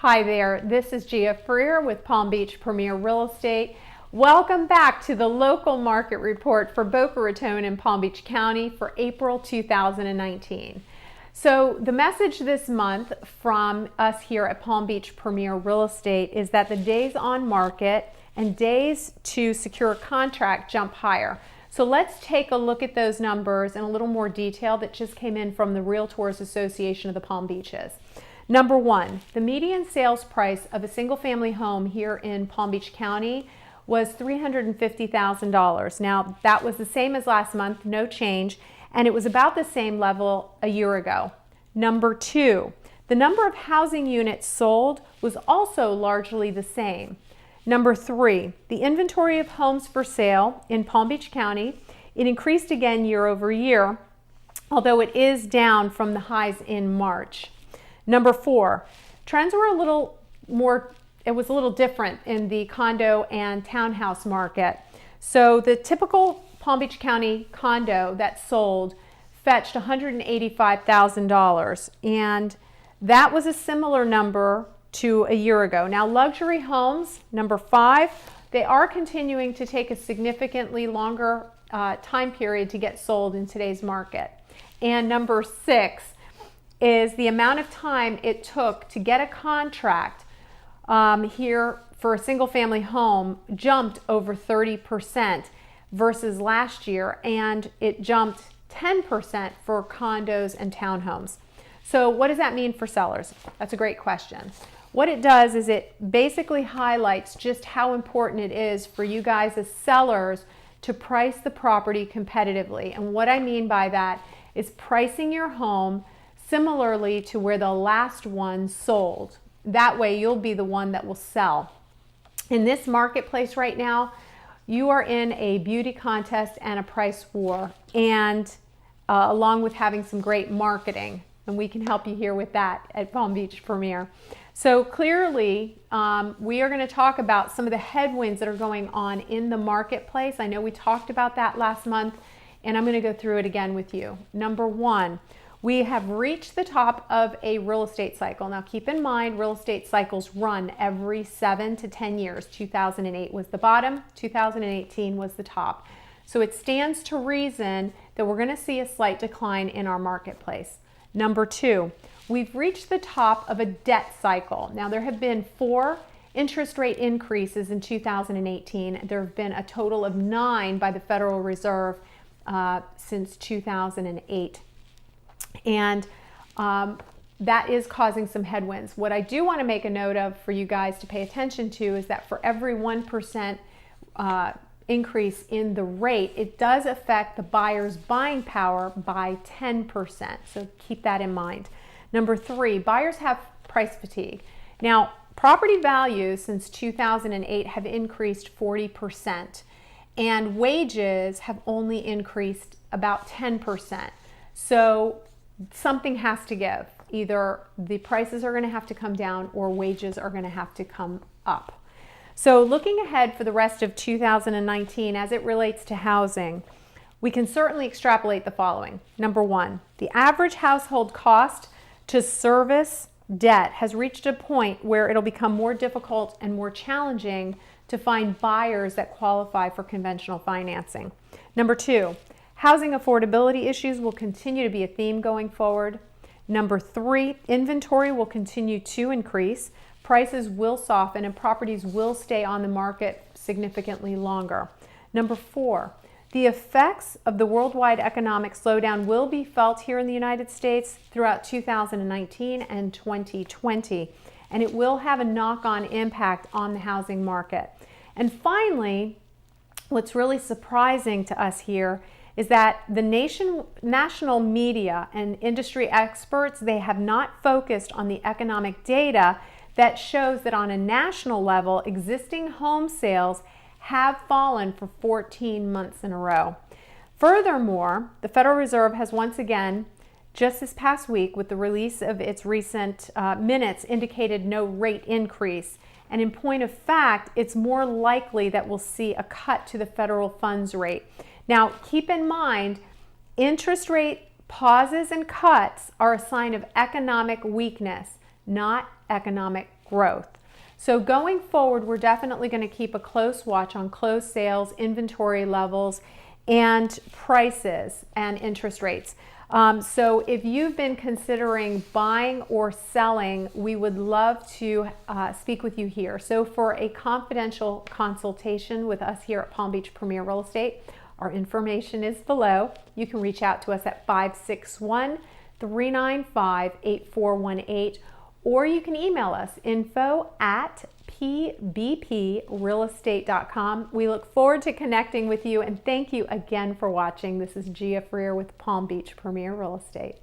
Hi there, this is Gia Freer with Palm Beach Premier Real Estate. Welcome back to the local market report for Boca Raton in Palm Beach County for April 2019. So the message this month from us here at Palm Beach Premier Real Estate is that the days on market and days to secure a contract jump higher. So let's take a look at those numbers in a little more detail that just came in from the Realtors Association of the Palm Beaches. Number one, the median sales price of a single family home here in Palm Beach County was $350,000. Now that was the same as last month, no change, and it was about the same level a year ago. Number two, the number of housing units sold was also largely the same. Number three, the inventory of homes for sale in Palm Beach County, it increased again year over year, although it is down from the highs in March. Number four, trends were a little different in the condo and townhouse market. So the typical Palm Beach County condo that sold fetched $185,000, and that was a similar number to a year ago. Now luxury homes, number five, they are continuing to take a significantly longer time period to get sold in today's market. And number six is the amount of time it took to get a contract here for a single family home jumped over 30% versus last year, and it jumped 10% for condos and townhomes. So what does that mean for sellers? That's a great question. What it does is it basically highlights just how important it is for you guys as sellers to price the property competitively. And what I mean by that is pricing your home similarly to where the last one sold. That way you'll be the one that will sell. In this marketplace right now, you are in a beauty contest and a price war, and along with having some great marketing. And we can help you here with that at Palm Beach Premier. So clearly, we are going to talk about some of the headwinds that are going on in the marketplace. I know we talked about that last month, and I'm going to go through it again with you. Number one, we have reached the top of a real estate cycle. Now keep in mind, real estate cycles run every 7 to 10 years. 2008 was the bottom, 2018 was the top. So it stands to reason that we're going to see a slight decline in our marketplace. Number two, we've reached the top of a debt cycle. Now there have been 4 interest rate increases in 2018. There have been a total of 9 by the Federal Reserve since 2008. And that is causing some headwinds. What I do want to make a note of for you guys to pay attention to is that for every 1% increase in the rate, it does affect the buyer's buying power by 10%. So keep that in mind. Number three, buyers have price fatigue. Now, property values since 2008 have increased 40%, and wages have only increased about 10%. So something has to give. Either the prices are going to have to come down or wages are going to have to come up. So looking ahead for the rest of 2019 as it relates to housing, we can certainly extrapolate the following. Number one, the average household cost to service debt has reached a point where it'll become more difficult and more challenging to find buyers that qualify for conventional financing. Number two, housing affordability issues will continue to be a theme going forward. Number three, inventory will continue to increase. Prices will soften and properties will stay on the market significantly longer. Number four, the effects of the worldwide economic slowdown will be felt here in the United States throughout 2019 and 2020, and it will have a knock-on impact on the housing market. And finally, what's really surprising to us here is that the national media and industry experts, they have not focused on the economic data that shows that on a national level, existing home sales have fallen for 14 months in a row. Furthermore, the Federal Reserve has once again, just this past week with the release of its recent minutes, indicated no rate increase. And in point of fact, it's more likely that we'll see a cut to the federal funds rate. Now, keep in mind, interest rate pauses and cuts are a sign of economic weakness, not economic growth. So going forward, we're definitely going to keep a close watch on closed sales, inventory levels, and prices and interest rates. So if you've been considering buying or selling, we would love to speak with you here. So for a confidential consultation with us here at Palm Beach Premier Real Estate, our information is below. You can reach out to us at 561-395-8418, or you can email us info@pbprealestate.com. We look forward to connecting with you, and thank you again for watching. This is Gia Freer with Palm Beach Premier Real Estate.